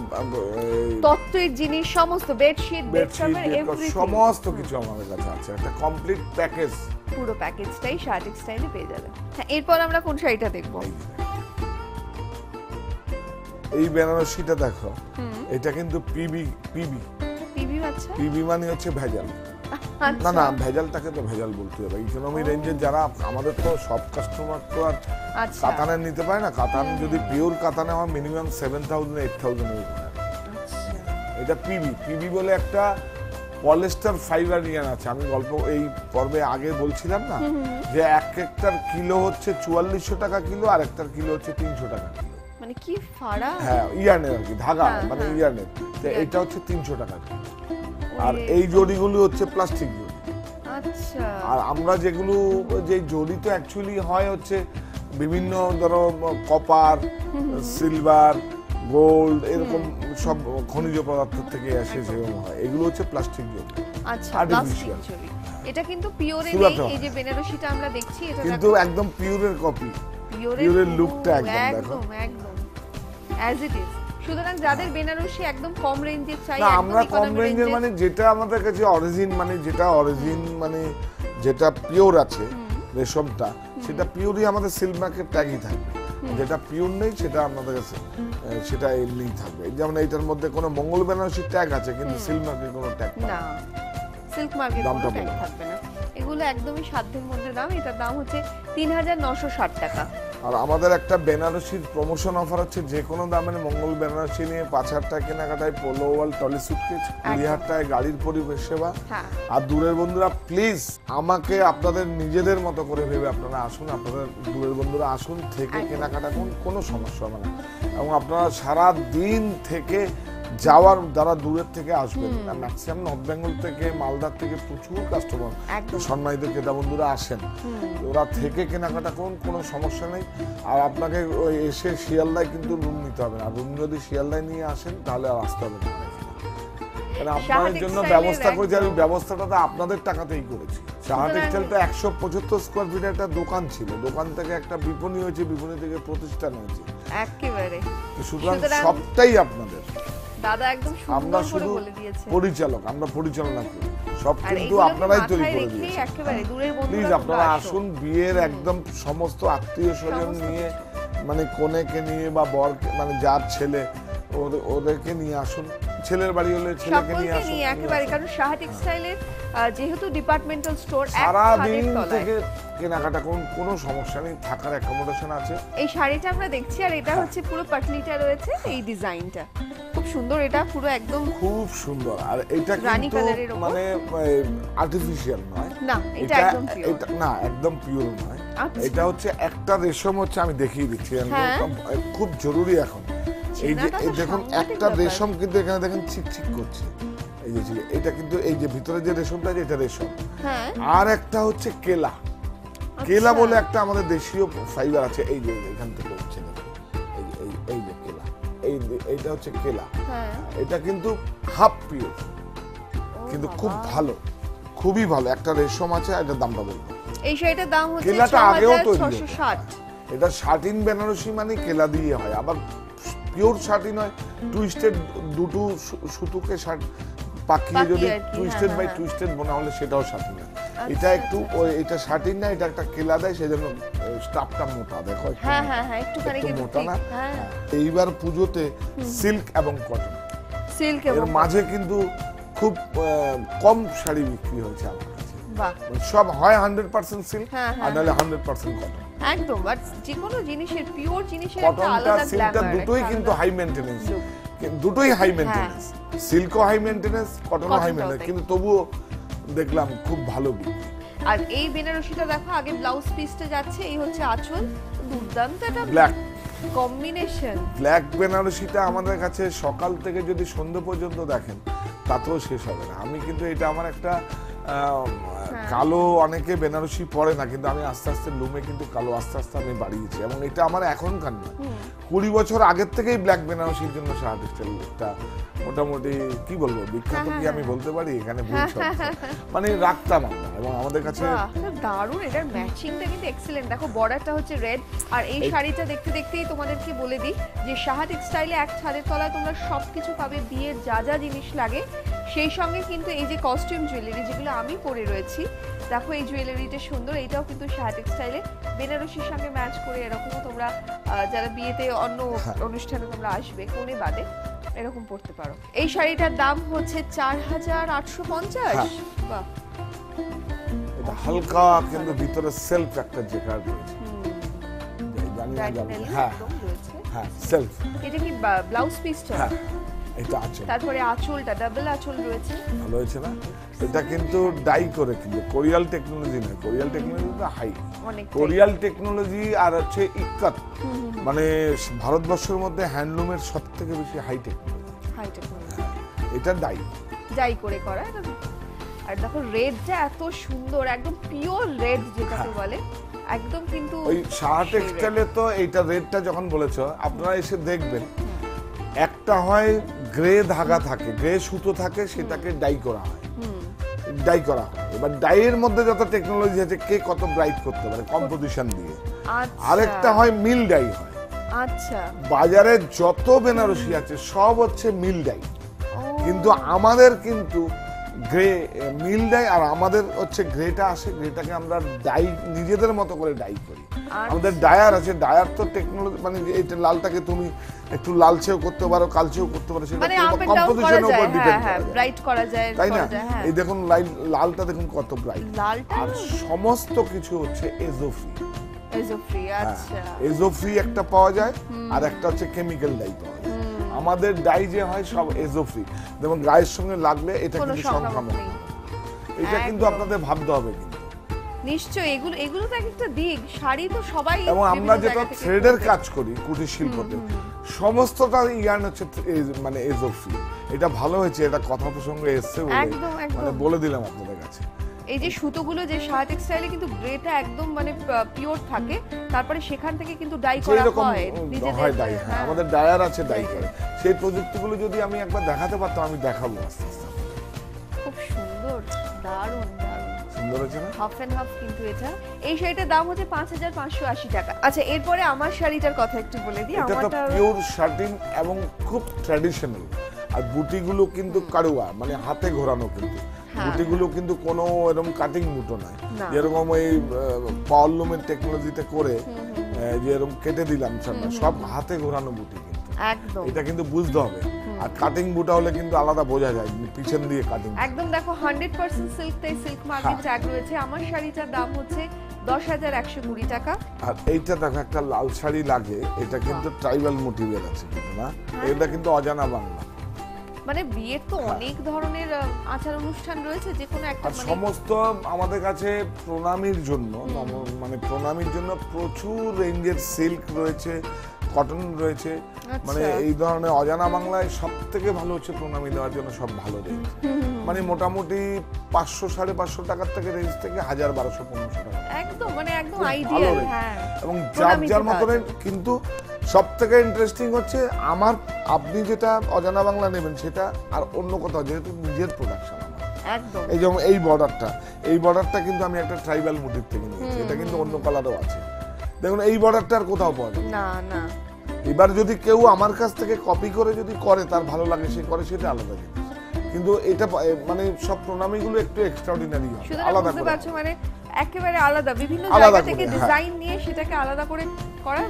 Speaker 1: তত্ত্বের জিনিস, সমস্ত বেডশিট,
Speaker 3: বেডশিট,
Speaker 1: বেডকভার, এভরিথিং,
Speaker 3: সমস্ত কিছু আমাদের কাছে আছে, একটা কমপ্লিট প্যাকেজ।
Speaker 1: পুরো প্যাকেজটাই শার্ট টেক্সটাইলে পেয়ে যাবে। হ্যাঁ, এরপর আমরা কোন শাড়িটা দেখবো?
Speaker 3: এই বেনারসিটা দেখো, এটা কিন্তু পিবি পিবি
Speaker 1: পিভি বাচ্চা।
Speaker 3: পিবি মানে হচ্ছে ভেজাল। না
Speaker 1: আচ্ছা,
Speaker 3: না, ভেজালটাকে তো ভেজাল বলতে হবে। ইকোনমি রেঞ্জের যারা, আমাদের তো সব কাস্টমার তো আর
Speaker 1: আচ্ছা,
Speaker 3: কাতানের নিতে পারে না। কাতান যদি পিওর কাতানে আমার মিনিমাম 7000 8000 এটা পিবি। পিবি বলে একটা পলিস্টার ফাইবার ইয়ান আছে। আমি গল্প এই পর্বে আগে বলছিলাম না, যে একটার কিলো হচ্ছে 4400 টাকা কিলো, আর একটার কিলো হচ্ছে 300 টাকা কিলো।
Speaker 1: মানে কি ফাড়া।
Speaker 3: হ্যাঁ, ইয়ানের আর কি, ধাগা,
Speaker 1: হ্যাঁ,
Speaker 3: মানে
Speaker 1: হ্যাঁ।
Speaker 3: ইয়ানের। তো
Speaker 1: ইয়ান।
Speaker 3: এটা হচ্ছে 300 টাকা কিলো। আর
Speaker 1: ওরে
Speaker 3: এই জড়িগুলো হচ্ছে প্লাস্টিক জড়ি।
Speaker 1: আচ্ছা,
Speaker 3: আর আমরা যেগুলো, যে জড়ি তো অ্যাকচুয়ালি হয় হচ্ছে বিভিন্ন, ধরো কপার, সিলভার, গোল্ড, এরকম সব খনিজ পদার্থ থেকে আসে, সেরকম হয়। এগুলো হচ্ছে প্লাস্টিক জড়ি,
Speaker 1: আচ্ছা,
Speaker 3: artificial।
Speaker 1: প্লাস্টিক জড়ি। এটা কিন্তু পিওরে
Speaker 3: সুরাত
Speaker 1: নেই।
Speaker 3: হয়।
Speaker 1: এই যে বেনারসিটা আমরা দেখছি, এটা
Speaker 3: কিন্তু একদম পিওরের কপি।
Speaker 1: পিওরের
Speaker 3: পিওরের লুকটা একদম দেখো।
Speaker 1: একদম একদম অ্যাজ ইট ইজ। সুতরাং যাদের বেনারসি একদম কম রেঞ্জের চাই,
Speaker 3: না,
Speaker 1: একদম
Speaker 3: আমরা কম
Speaker 1: economy
Speaker 3: রেঞ্জের,
Speaker 1: range-এর,
Speaker 3: মানে যেটা আমাদের কাছে অরিজিন, মানে যেটা অরিজিন, মানে যেটা পিওর আছে রেশমটা, সেটা পিওরই আমাদের সিল্ক মার্কেট ট্যাগই থাকবে। যেটা পিওর নেই সেটা আমাদের কাছে সেটা এমনিই থাকবে। যেমন এইটার মধ্যে কোনো মঙ্গল বেনারসি ট্যাগ আছে, কিন্তু সিল্ক মার্কেট কোনো ট্যাগ
Speaker 1: না, সিল্ক মার্কেট
Speaker 3: দামটা
Speaker 1: কোনো ট্যাগ
Speaker 3: বলো।
Speaker 1: থাকবে না। এগুলো একদমই সাধ্যের মধ্যে দাম। এটার দাম হচ্ছে 3960 টাকা।
Speaker 3: আর আমাদের একটা বেনারসির প্রমোশন অফার হচ্ছে, যে কোনো দামের মঙ্গল বেনারসি নিয়ে 5000 টাকা কেনাকাটায় পোলো ওয়াল টলি সুটকেস, 20000 টাকায় গাড়ির পরিষেবা।
Speaker 1: হ্যাঁ,
Speaker 3: আর দূরের বন্ধুরা প্লিজ আমাকে আপনাদের নিজেদের মতো করে ভেবে আপনারা আসুন, আপনাদের দূরের বন্ধুরা আসুন, থেকে
Speaker 1: একদম।
Speaker 3: কেনাকাটা করুন, কোনো সমস্যা হবে না। এবং আপনারা সারা দিন থেকে যাওয়ার, যারা দূরের থেকে আসবেন, ম্যাক্সিমাম নর্থ বেঙ্গল থেকে, মালদার থেকে প্রচুর কাস্টমার,
Speaker 1: একদম।
Speaker 3: সম্মানিত ক্রেতা বন্ধুরা আসেন, ওরা থেকে কেনাকাটা করুন, কোনো সমস্যা নেই। আর আপনাকে ওই এসে শিয়ালদায় কিন্তু রুম নিতে হবে না। রুম যদি শিয়ালদায় নিয়ে আসেন তাহলে আর আসতে হবে না। কারণ আপনাদের জন্য
Speaker 1: টেক্সটাইলের
Speaker 3: ব্যবস্থা করেছি, আমি
Speaker 1: একদম।
Speaker 3: ব্যবস্থাটা তো আপনাদের টাকাতেই করেছি। সাহা টেক্সটাইল তো 175 স্কোয়ার ফিটের একটা দোকান ছিল, দোকান থেকে একটা বিপণী হয়েছে, বিপণী থেকে প্রতিষ্ঠান হয়েছে।
Speaker 1: একেবারে।
Speaker 3: তো সুতরাং
Speaker 1: সুতরাং
Speaker 3: সবটাই আপনাদের।
Speaker 1: দাদা একদম
Speaker 3: আমরা
Speaker 1: সুন্দর করে
Speaker 3: শুধু
Speaker 1: বলে দিয়েছে।
Speaker 3: পরিচালক, আমরা পরিচালনা করি, সব
Speaker 1: আর
Speaker 3: কিন্তু
Speaker 1: এগুলোকে
Speaker 3: আপনারাই তৈরি
Speaker 1: মাথায়
Speaker 3: করে
Speaker 1: রেখেই
Speaker 3: দিয়েছেন।
Speaker 1: একেবারে দূরের
Speaker 3: প্লিজ
Speaker 1: বন্ধুরা
Speaker 3: আপনারা
Speaker 1: তোমরা
Speaker 3: আসুন, বিয়ের একদম সমস্ত আত্মীয় স্বজন
Speaker 1: সমস্ত
Speaker 3: নিয়ে, মানে কনেকে নিয়ে বা বর, মানে যার ছেলে, ওদেরকে নিয়ে আসুন। ছেলের বাড়ি হলে ছেলেকে নিয়ে
Speaker 1: সকলকে
Speaker 3: আসুন।
Speaker 1: নিয়ে একেবারে। কারণ সাহা টেক্সটাইলের যেহেতু ডিপার্টমেন্টাল স্টোর,
Speaker 3: সারা দিন থেকে কেনাকাটা করুন, কোনো সমস্যা নেই, থাকার অ্যাকোমোডেশন আছে।
Speaker 1: এই শাড়িটা আমরা দেখছি, আর এটা হচ্ছে পুরো পাটলিটা রয়েছে, এই ডিজাইনটা খুব সুন্দর। এটা পুরো একদম
Speaker 3: খুব সুন্দর। আর এটা
Speaker 1: রানী
Speaker 3: কিন্তু
Speaker 1: কালারের ওপর।
Speaker 3: মানে আর্টিফিশিয়াল নয়,
Speaker 1: না, এটা একদম পিওর।
Speaker 3: এটা না, একদম পিওর নয়।
Speaker 1: আচ্ছা।
Speaker 3: এটা হচ্ছে একটা রেশম, হচ্ছে আমি দেখিয়ে দিচ্ছি,
Speaker 1: হ্যাঁ।
Speaker 3: খুব জরুরি এখন। এই যে
Speaker 1: চেনাটা তো
Speaker 3: এই দেখুন,
Speaker 1: সাংঘাতিক
Speaker 3: একটা
Speaker 1: ব্যাপার।
Speaker 3: রেশম কিন্তু এখানে দেখেন চিকচিক করছে, এই যে এটা কিন্তু, এই যে ভিতরে যে রেশমটা আছে, এটা রেশম।
Speaker 1: হ্যাঁ,
Speaker 3: আর একটা হচ্ছে কেলা। কেলা বলে একটা আমাদের দেশীয় ফাইবার আছে, এই যে এখান থেকে হচ্ছে দেখুন, এই যে কেলা, এইটা হচ্ছে কেলা।
Speaker 1: হ্যাঁ।
Speaker 3: এটা কিন্তু হাফ পিওর, কিন্তু খুব ভালো, খুবই ভালো একটা রেশম আছে। এটার দামটা বলবো।
Speaker 1: এই শাড়িটার দাম হচ্ছে
Speaker 3: কেলাটা আগেও তৈরি হতো।
Speaker 1: 6660।
Speaker 3: এটা শাটিন বেনারসি মানে কেলা দিয়ে হয়, আবার পিওর শাটিন হয় টুইস্টেড, দুটো সুতোকে পাকিয়ে যদি টুইস্টেড বাই টুইস্টেড বোনা হলে সেটাও শাটিন হয়। এটা একটু এটা শাটিন না, এটা একটা কেলা দেয়, সেজন্য স্টাফটা মোটা, দেখো একটু মোটা না। এইবার পুজোতে সিল্ক এবং কটন,
Speaker 1: সিল্ক
Speaker 3: এর মাঝে কিন্তু খুব কম শাড়ি বিক্রি হয়েছে আমার কাছে। সব হয় 100% সিল্ক আর নাহলে 100% কটন।
Speaker 1: একদম, বাট যে কোনো জিনিসের পিওর জিনিসের একটা
Speaker 3: কটনটা
Speaker 1: আলাদা
Speaker 3: সিল্কটা
Speaker 1: গ্ল্যামার,
Speaker 3: দুটোই কিন্তু হাই মেইনটেনেন্স, দুটোই হাই মেইনটেনেন্স, সিল্কও হাই মেইনটেনেন্স, কটনও হাই মেইনটেনেন্স, কিন্তু তবুও দেখলাম খুব ভালো বিক্রি।
Speaker 1: আর এই বেনারসিটা দেখো, আগে ব্লাউজ পিসটা যাচ্ছে, এই হচ্ছে আঁচল, দুর্দান্ত একটা
Speaker 3: ব্ল্যাক
Speaker 1: কম্বিনেশন।
Speaker 3: ব্ল্যাক বেনারসিটা আমাদের কাছে সকাল থেকে যদি সন্ধ্যে পর্যন্ত দেখেন তাতেও শেষ হবে না। আমি কিন্তু এটা আমার একটা কালো, অনেকে বেনারসি পরে না, কিন্তু আমি আস্তে আস্তে লুমে কিন্তু কালো আস্তে আস্তে আমি বাড়িয়েছি, এবং এটা আমার এখনকার না, 20 বছর আগের থেকেই ব্ল্যাক বেনারসির জন্য শাহ টেক্সটাইলটা মোটামুটি কি বলবো বিখ্যাত, কি আমি বলতে পারি এখানে মানে রাখতাম আমরা, এবং আমাদের কাছে
Speaker 1: দারুণ। এটার ম্যাচিংটা কিন্তু এক্সিলেন্ট। দেখো বর্ডারটা হচ্ছে রেড, আর এই শাড়িটা দেখতে দেখতেই তোমাদেরকে বলে দিই যে সাহা টেক্সটাইলে এক ছাদের তলায় তোমরা সবকিছু পাবে, বিয়ের যা যা জিনিস লাগে, সেই সঙ্গে কিন্তু এই যে কস্টিউম জুয়েলারি যেগুলো আমি পরে রয়েছি, দেখো এই জুয়েলারিটা সুন্দর, এইটাও কিন্তু সাহা টেক্সটাইলে বেনারসির সঙ্গে ম্যাচ করে এরকমও তোমরা যারা বিয়েতে অন্য অনুষ্ঠানে তোমরা আসবে কোণে বাদে এরকম পড়তে পারো। এই শাড়িটার দাম হচ্ছে 4850। বাহ,
Speaker 3: এটা হালকা কিন্তু ভিতরে সেলফ একটা জেকার রয়েছে, জানি না যাবে। হ্যাঁ হ্যাঁ সেলফ।
Speaker 1: এটা কি ব্লাউজ পিসটা?
Speaker 3: হ্যাঁ এটা আঁচল,
Speaker 1: তারপরে আঁচলটা ডাবল আঁচল রয়েছে,
Speaker 3: ভালো হয়েছে না? এটা কিন্তু ডাই করে, কিন্তু কোরিয়াল টেকনোলজি না, কোরিয়াল টেকনোলজি তো হাই, কোরিয়াল টেকনোলজি আর হচ্ছে ইক্কাত, মানে ভারতবর্ষের মধ্যে হ্যান্ডলুমের সবথেকে বেশি হাই টেকনোলজি। এটা ডাই
Speaker 1: করে করা। আর দেখো রেডটা এত সুন্দর, একদম পিওর রেড যেটাকে বলে, একদম কিন্তু
Speaker 3: ওই সাহা টেক্সটাইলে তো এইটা রেডটা যখন বলেছো আপনারা এসে দেখবেন, একটা হয় গ্রে ধাগা থাকে, গ্রে সুতো থাকে, সেটাকে ডাই করা হয়, এবার ডাইয়ের মধ্যে যত টেকনোলজি আছে, কে কত ব্রাইট করতে পারে কম্পোজিশন দিয়ে। আরেকটা হয় মিল ডাই হয়।
Speaker 1: আচ্ছা,
Speaker 3: বাজারে যত বেনারসি আছে সব হচ্ছে মিল ডাই, কিন্তু আমাদের কিন্তু গ্রে মিল ডাই, আর আমাদের হচ্ছে গ্রেটা আসে, গ্রেটাকে আমরা ডাই নিজেদের মতো করে ডাই করি। আমাদের ডায়ার আছে, ডায়ার তো টেকনোলজি, মানে এইটা লালটাকে তুমি একটু লালচেও করতে পারো, কালচেও করতে পারো, সেটা কম্পোজিশনের উপর ডিপেন্ড
Speaker 1: করা যায়,
Speaker 3: তাই না? এই দেখুন লালটা দেখুন কত ব্রাইট, আর সমস্ত কিছু হচ্ছে এজোফ্রি।
Speaker 1: আচ্ছা,
Speaker 3: এজোফ্রি একটা পাওয়া যায়, আর একটা হচ্ছে কেমিক্যাল ডাই পাওয়া যায়। আমাদের ডাই যে হয় সব এজোফ্রি, যেমন গায়ের সঙ্গে লাগলে এটা কিন্তু সংক্রামক, এটা কিন্তু আপনাদের ভাবতে হবে কিন্তু
Speaker 1: নিশ্চয়ই। এগুলো তো একটা দিক, শাড়ি তো সবাই,
Speaker 3: এবং আমরা যেটা থ্রেডের কাজ করি কুটির শিল্পতে, সমস্তটা ইয়ার্ন হচ্ছে মানে এজোফ্রি। এটা ভালো হয়েছে, এটা কথা প্রসঙ্গে এসছে মানে বলে দিলাম আপনাদের কাছে।
Speaker 1: এই যে সুতোগুলো যে সাহা টেক্সটাইলে কিন্তু গ্রেটা একদম মানে পিওর থাকে, তারপরে সেখান থেকে কিন্তু ডাই করা হয়,
Speaker 3: নিজেদের ডাই। হ্যাঁ, আমাদের ডায়ার আছে, ডাই করে। সেই প্রযুক্তিগুলো যদি আমি একবার দেখাতে পারতাম, আমি দেখাবো আস্তে আস্তে।
Speaker 1: খুব সুন্দর, দারুণ
Speaker 3: সুন্দর হয়েছে না?
Speaker 1: হাফ এন্ড হাফ কিন্তু এটা। এই শাড়িটার দাম হচ্ছে 5580 টাকা। আচ্ছা, এরপরে আমার শাড়িটার কথা একটু বলে দিই।
Speaker 3: আমারটা পিওর শার্টিং এবং খুব ট্র্যাডিশনাল, আর বুটিগুলো কিন্তু কারুয়া, মানে হাতে ঘোরানো, কিন্তু বুটিগুলো কিন্তু কোনো এরকম কাটিং বুটো নয়, যেরকম এই পাওয়ারলুমের টেকনোলজিতে করে যে এরকম কেটে দিলাম, সব হাতে ঘোরানো বুটি, কিন্তু
Speaker 1: একদম
Speaker 3: এটা কিন্তু বুঝতে হবে। আর কাটিং বুটা হলে কিন্তু আলাদা বোঝা যায়, পিছন দিয়ে কাটিং
Speaker 1: একদম। দেখো 100% সিল্ক, তাই সিল্ক মার্কেট ট্যাগ রয়েছে। আমার শাড়িটার দাম হচ্ছে 10120 টাকা।
Speaker 3: আর এইটা দেখো একটা লাল শাড়ি লাগে, এটা কিন্তু ট্রাইবাল মোটিভের আছে, কিন্তু না, এটা কিন্তু অজানা বাংলা।
Speaker 1: মানে বিয়ের তো অনেক ধরনের আচার অনুষ্ঠান রয়েছে, যে কোনো একটা
Speaker 3: মানে সমস্ত আমাদের কাছে প্রণামীর জন্য, মানে প্রণামীর জন্য প্রচুর রেঞ্জের সিল্ক রয়েছে, কটন রয়েছে, মানে এই ধরনের অজানা বাংলায় সবথেকে ভালো হচ্ছে প্রণামী দেওয়ার জন্য সব ভালো রেঞ্জ, মানে মোটামুটি 500-550 টাকার থেকে রেঞ্জ থেকে 1000-1200-1500 টাকা,
Speaker 1: একদম মানে একদম আইডিয়াল। হ্যাঁ,
Speaker 3: এবং যার মতন। কিন্তু সব থেকে ইন্টারেস্টিং হচ্ছে আপনি যেটা অজানা বাংলা নেবেন সেটা আর অন্য কোথাও, যেহেতু নিজের প্রোডাকশন আমার,
Speaker 1: একদম।
Speaker 3: এই যেমন এই বর্ডারটা কিন্তু আমি একটা ট্রাইবাল মোটিভ থেকে নিয়েছি, এটা কিন্তু অন্য কালারও আছে, দেখুন এই বর্ডারটা আর কোথাও পাওয়া যায়
Speaker 1: না না।
Speaker 3: এবার যদি কেউ আমার কাছ থেকে কপি করে যদি করে তার ভালো লাগে সে করে সেটা আলাদা জিনিস, কিন্তু এটা মানে সব প্রণামীগুলো একটু এক্সট্রাঅর্ডিনারি হয়,
Speaker 1: সুতরাং
Speaker 3: আলাদা
Speaker 1: বুঝতে
Speaker 3: করে
Speaker 1: পারছো মানে একেবারে আলাদা, বিভিন্ন
Speaker 3: আলাদা
Speaker 1: জায়গা থেকে
Speaker 3: করে, হ্যাঁ।
Speaker 1: ডিজাইন নিয়ে সেটাকে আলাদা করে করা।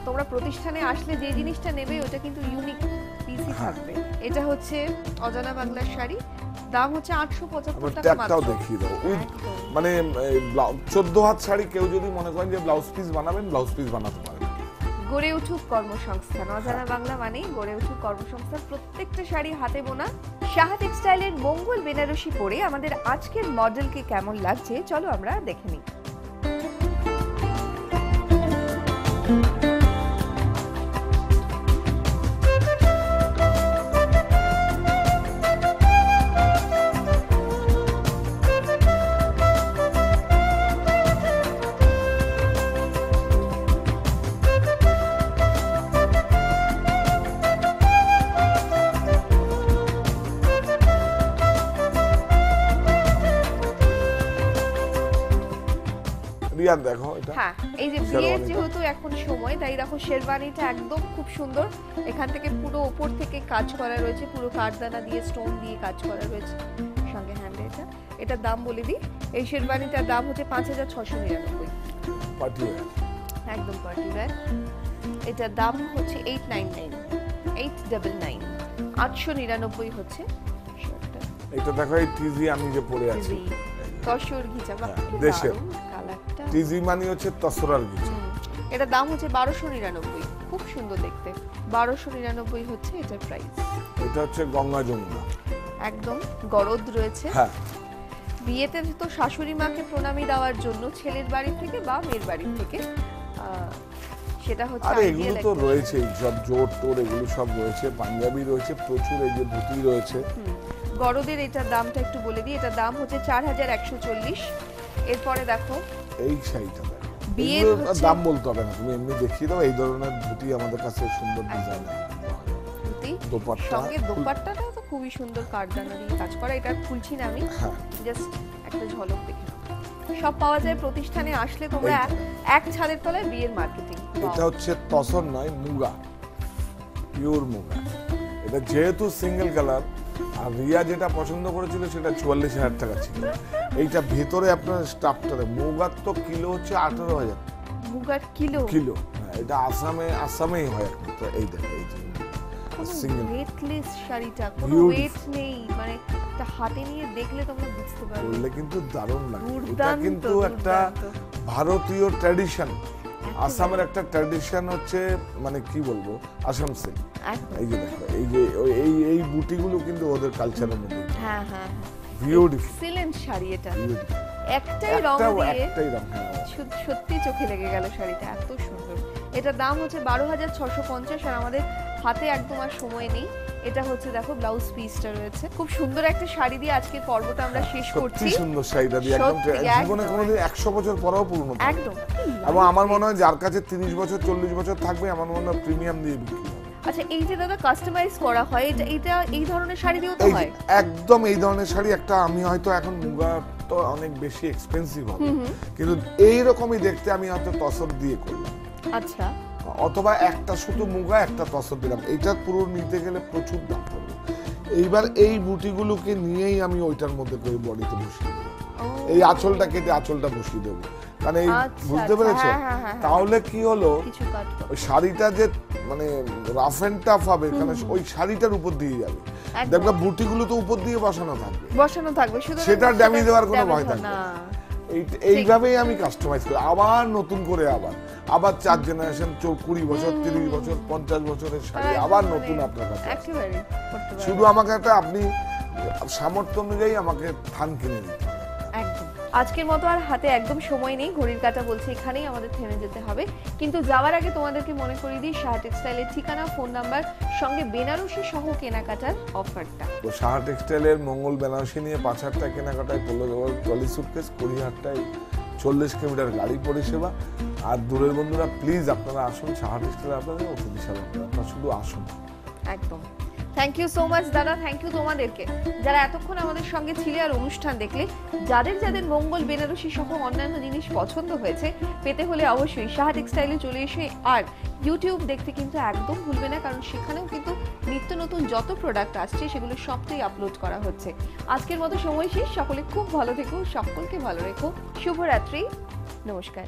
Speaker 1: তোমরা প্রতিষ্ঠানে আসলে যে জিনিসটা নেবে ওটা কিন্তু ইউনিক পিসই
Speaker 3: হ্যাঁ।
Speaker 1: থাকবে। এটা হচ্ছে অজানা বাংলার শাড়ি, দাম হচ্ছে 875
Speaker 3: আমার
Speaker 1: টাকা
Speaker 3: ট্যাগটাও
Speaker 1: মাত্র।
Speaker 3: দেখিয়ে দাও উইথ
Speaker 1: একদম।
Speaker 3: মানে 14 হাত শাড়ি কেউ যদি মনে করেন যে ব্লাউজ পিস বানাবেন ব্লাউজ পিস বানাতে পারেন।
Speaker 1: গড়ে উঠুক কর্মসংস্থান, অজানা বাংলা মানেই গড়ে উঠুক কর্মসংস্থান। প্রত্যেকটা শাড়ি হাতে বোনা। সাহা টেক্সটাইলের মঙ্গল বেনারসি পরে আমাদের আজকের মডেলকে কেমন লাগছে চলো আমরা দেখে নিই।
Speaker 3: রিয়া দেখো এটা
Speaker 1: হ্যাঁ, এই যে বিয়ের
Speaker 3: শেরওয়ানিটা।
Speaker 1: যেহেতু এখন সময় তাই দেখো শেরবানিটা একদম খুব সুন্দর। এখান থেকে পুরো ওপর থেকে কাজ করা রয়েছে, পুরো কাঠদানা দিয়ে স্টোন দিয়ে কাজ করা রয়েছে, সঙ্গে হ্যান্ডে এটার দাম বলে দিই। এই শেরবানিটার দাম হচ্ছে 5699,
Speaker 3: পার্টি ওয়্যার।
Speaker 1: একদম পার্টি ওয়্যার। এটার দাম হচ্ছে 899, 899 হচ্ছে শার্টটা।
Speaker 3: এটা দেখো এই টিজি আমি যে পরে আছি,
Speaker 1: তসর ঘিচা, বাহ,
Speaker 3: হ্যাঁ,
Speaker 1: কি
Speaker 3: দেশের।
Speaker 1: দারুণ কালারটা।
Speaker 3: টিজি মানে হচ্ছে তসরার কিছু।
Speaker 1: এটার দাম হচ্ছে 1299, খুব সুন্দর দেখতে। 1299 হচ্ছে এটার প্রাইস।
Speaker 3: এটা হচ্ছে গঙ্গা যমুনা।
Speaker 1: একদম গরদ রয়েছে।
Speaker 3: হ্যাঁ
Speaker 1: বিয়েতে তো শাশুড়ি মাকে প্রণামী দেওয়ার জন্য ছেলের বাড়ি থেকে বা মেয়ের বাড়ি থেকে সেটা হচ্ছে
Speaker 3: আর এগুলো
Speaker 1: ideal
Speaker 3: তো
Speaker 1: একটা-
Speaker 3: রয়েছে সব জোর টোর এগুলো সব রয়েছে, পাঞ্জাবি রয়েছে প্রচুর, এই যে ধুতি রয়েছে।
Speaker 1: গরদের এটার দামটা একটু বলে দিই। এটার দাম হচ্ছে 4140। এরপরে দেখো
Speaker 3: এই শাড়িটা দেখো,
Speaker 1: বিয়ের
Speaker 3: এগুলোর
Speaker 1: হচ্ছে-
Speaker 3: দাম বলতে হবে না, তুমি এমনি দেখিয়ে দাও। এই ধরনের ধুতি আমাদের কাছে সুন্দর ডিজাইন
Speaker 1: ধুতি,
Speaker 3: দোপাট্টা।
Speaker 1: সঙ্গে দোপাট্টাটা তো খুবই সুন্দর কাঠদানা দিয়ে কাজ করা। এটা খুলছি না আমি,
Speaker 3: হ্যাঁ
Speaker 1: জাস্ট একটা ঝলক দেখে নাও। সব পাওয়া যায় প্রতিষ্ঠানে আসলে, তোমরা এক ছাদের তলায় বিয়ের মার্কেটিং।
Speaker 3: এটা হচ্ছে তসর নয়, মুগা, পিওর মুগা। এটা যেহেতু সিঙ্গেল কালার, আর রিয়া যেটা পছন্দ করেছিল সেটা 44,000 টাকা ছিল। এইটা ভেতরে আপনার স্টাফটারে মুগার তো কিলো হচ্ছে 18,000
Speaker 1: মুগার কিলো
Speaker 3: কিলো। হ্যাঁ, এটা আসামেই হয় একমাত্র। এই দেখো এই যে সিঙ্গেল
Speaker 1: ওয়েটলেস শাড়িটা, কোনো
Speaker 3: Beautiful.
Speaker 1: ওয়েট নেই, মানে এটা হাতে নিয়ে দেখলে তোমরা বুঝতে পারবে।
Speaker 3: বললে কিন্তু দারুণ লাগে। এটা
Speaker 1: দুর্দান্ত,
Speaker 3: কিন্তু একটা
Speaker 1: দুর্দান্ত।
Speaker 3: ভারতীয় ট্র্যাডিশন, আসামের একটা ট্র্যাডিশন হচ্ছে, মানে কি বলবো, আসাম সিল্ক।
Speaker 1: একদম।
Speaker 3: এই যে দেখো এই যে এই বুটিগুলো কিন্তু ওদের কালচারের মধ্যে
Speaker 1: হ্যাঁ হ্যাঁ,
Speaker 3: বিউটিফুল।
Speaker 1: এক্সিলেন্ট শাড়ি এটা।
Speaker 3: বিউটিফুল
Speaker 1: একটাই রং দিয়ে
Speaker 3: একটাই রং। হ্যাঁ
Speaker 1: সত্যি চোখে লেগে গেল শাড়িটা, এত সুন্দর। এটার দাম হচ্ছে 12,650। আর আমাদের হাতে একদম আর সময় নেই। এটা হচ্ছে দেখো ব্লাউজ পিসটা রয়েছে। খুব সুন্দর একটা শাড়ি দিয়ে আজকের পর্বটা আমরা শেষ করছি।
Speaker 3: সত্যি সুন্দর শাড়িটা দিয়ে একদম
Speaker 1: সত্যি,
Speaker 3: জীবনে
Speaker 1: একদম।
Speaker 3: কোনোদিন 100 বছর পরেও পুরনো থাকবে।
Speaker 1: একদম।
Speaker 3: এবং আমার মনে হয় যার কাছে 30 বছর 40 বছর থাকবে, আমার মনে হয় প্রিমিয়াম দিয়ে বিক্রি হবে।
Speaker 1: আচ্ছা, এই যে দাদা কাস্টমাইজ করা হয়, এটা এই ধরনের শাড়ি দিয়েও তো
Speaker 3: এই যে
Speaker 1: হয়?
Speaker 3: একদম এই ধরনের শাড়ি একটা, আমি হয়তো এখন মুগা তো অনেক বেশি এক্সপেন্সিভ হবে, কিন্তু এই রকমই দেখতে আমি হয়তো তসর দিয়ে করলাম,
Speaker 1: আচ্ছা,
Speaker 3: অথবা একটা শুধু মুগা একটা তসর দিলাম। এইটা পুরো নিতে গেলে প্রচুর দাম পড়বে। এইবার এই বুটিগুলোকে নিয়েই আমি ওইটার মধ্যে করে বডিতে বসিয়ে দেবো। এই আঁচলটা কেটে আঁচলটা বসিয়ে দেবো, মানে এই
Speaker 1: আচ্ছা,
Speaker 3: বুঝতে
Speaker 1: আচ্ছা,
Speaker 3: পেরেছো?
Speaker 1: হ্যাঁ, হ্যাঁ, হ্যাঁ, হ্যাঁ।
Speaker 3: তাহলে কি হলো,
Speaker 1: কিছু কাট করো।
Speaker 3: ওই শাড়িটা যে মানে রাফ এন্ড টাফ হবে, কারণ ওই শাড়িটার উপর দিয়ে যাবে।
Speaker 1: একদম।
Speaker 3: দেখবে বুটিগুলো তো উপর দিয়ে বসানো থাকবে,
Speaker 1: বসানো থাকবে, শুধু
Speaker 3: সেটা ড্যামেজ দেওয়ার কোনো ভয় থাকবে
Speaker 1: না।
Speaker 3: না। এইভাবেই আমি কাস্টমাইজ করি, আবার নতুন করে আবার 4 জেনারেশন, 20 বছর 30 বছর 50 বছরের শাড়ি আবার নতুন আপনার কাছে আসে।
Speaker 1: একেবারে করতে পারবে।
Speaker 3: শুধু আমাকে একটা আপনি সামর্থ্য অনুযায়ী আমাকে থান কিনে দিতে হবে।
Speaker 1: একদম। আজকের মতো আর হাতে একদম সময় নেই, ঘড়ির কাঁটা বলছে এখানেই আমাদের থেমে যেতে হবে। কিন্তু যাওয়ার আগে তোমাদেরকে মনে করিয়ে দিই সাহা টেক্সটাইলের ঠিকানা, ফোন নাম্বার, সঙ্গে বেনারসি সহ কেনাকাটার অফারটা।
Speaker 3: তো সাহা টেক্সটাইলের মঙ্গল বেনারসি নিয়ে 5,000 টাকা কেনাকাটায় পড়লো ট্রলি সুটকেস, 20,000 টাকায় 40 কিলোমিটার গাড়ি পরিষেবা। আর দূরের বন্ধুরা প্লিজ আপনারা আসুন সাহা টেক্সটাইলে, আপনাদের অতিথি সেবা, আপনারা শুধু আসুন।
Speaker 1: একদম। থ্যাংক ইউ সো মাচ দাদা, থ্যাংক ইউ তোমাদেরকে যারা এতক্ষণ আমাদের সঙ্গে ছিলে আর অনুষ্ঠান দেখলে। যাদের যাদের মঙ্গল বেনারসি সহ অন্যান্য জিনিস পছন্দ হয়েছে, পেতে হলে অবশ্যই সাহা টেক্সটাইলে চলে এসে আর ইউটিউব দেখতে কিন্তু একদম ভুলবে না, কারণ সেখানেও কিন্তু নিত্য নতুন যত প্রোডাক্ট আসছে সেগুলো সবটাই আপলোড করা হচ্ছে। আজকের মতো সময় শেষ, সকলে খুব ভালো থেকো, সকলকে ভালো রেখো, শুভরাত্রি, নমস্কার।